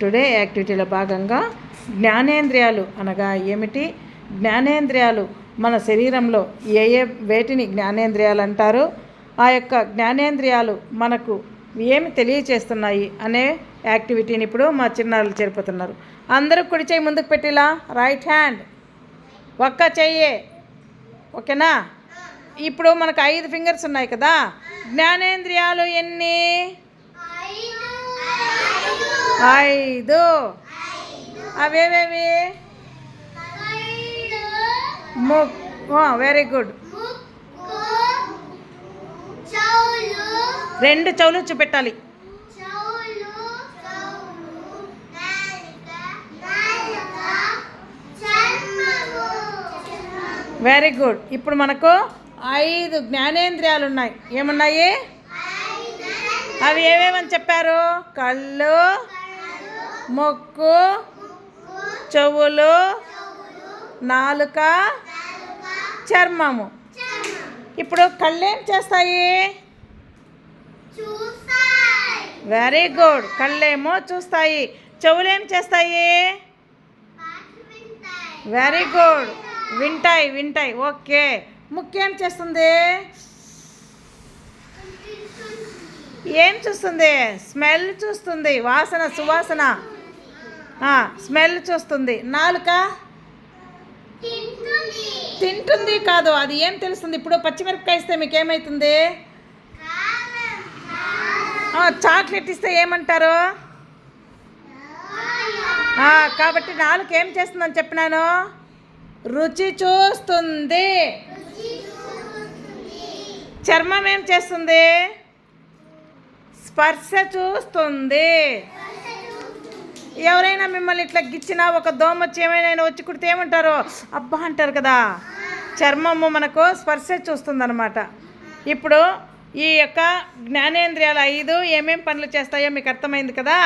Today యాక్టివిటీలో భాగంగా జ్ఞానేంద్రియాలు అనగా ఏమిటి, జ్ఞానేంద్రియాలు మన శరీరంలో ఏ ఏ వేటిని జ్ఞానేంద్రియాలు అంటారు, ఆ యొక్క జ్ఞానేంద్రియాలు మనకు ఏమి తెలియచేస్తున్నాయి అనే యాక్టివిటీని ఇప్పుడు మా చిన్నారులు చేరుపుతున్నారు. అందరూ కుడి చేయి ముందుకు పెట్టిలా, రైట్ హ్యాండ్, ఒక్క చెయ్యే, ఓకేనా? ఇప్పుడు మనకు 5 ఫింగర్స్ ఉన్నాయి కదా. జ్ఞానేంద్రియాలు ఎన్ని? 5. అవేవేవి? Very good. 2 చెవులు చూపెట్టాలి. Very good. ఇప్పుడు మనకు 5 జ్ఞానేంద్రియాలు ఉన్నాయి. ఏమున్నాయి? అవి ఏమేమని చెప్పారు? కళ్ళు, ముక్కు, చెవులు, నాలుక, చర్మము. ఇప్పుడు కళ్ళు ఏం చేస్తాయి? Very good. కళ్ళేమో చూస్తాయి. చెవులు ఏం చేస్తాయి? Very good. వింటాయి. ఓకే. ముక్కు ఏం చేస్తుంది? ఏం చూస్తుంది? స్మెల్ చూస్తుంది. వాసన, సువాసన, స్మెల్ చూస్తుంది. నాలుక తింటుంది కాదు, అది ఏం తెలుస్తుంది? ఇప్పుడు పచ్చిమిరపకాయ ఇస్తే మీకు ఏమవుతుంది? చాక్లెట్ ఇస్తే ఏమంటారు? కాబట్టి నాలుక ఏం చేస్తుందని చెప్పినాను? రుచి చూస్తుంది. చర్మం ఏం చేస్తుంది? స్పర్శ చూస్తుంది. ఎవరైనా మిమ్మల్ని ఇట్లా గిచ్చినా, ఒక దోమ వచ్చి ఏమైనా వచ్చి కుడితే ఏమంటారు? అబ్బా అంటారు కదా. చర్మము మనకు స్పర్శ చూస్తుంది అన్నమాట. ఇప్పుడు ఈ యొక్క జ్ఞానేంద్రియాలు 5 ఏమేం పనులు చేస్తాయో మీకు అర్థమైంది కదా.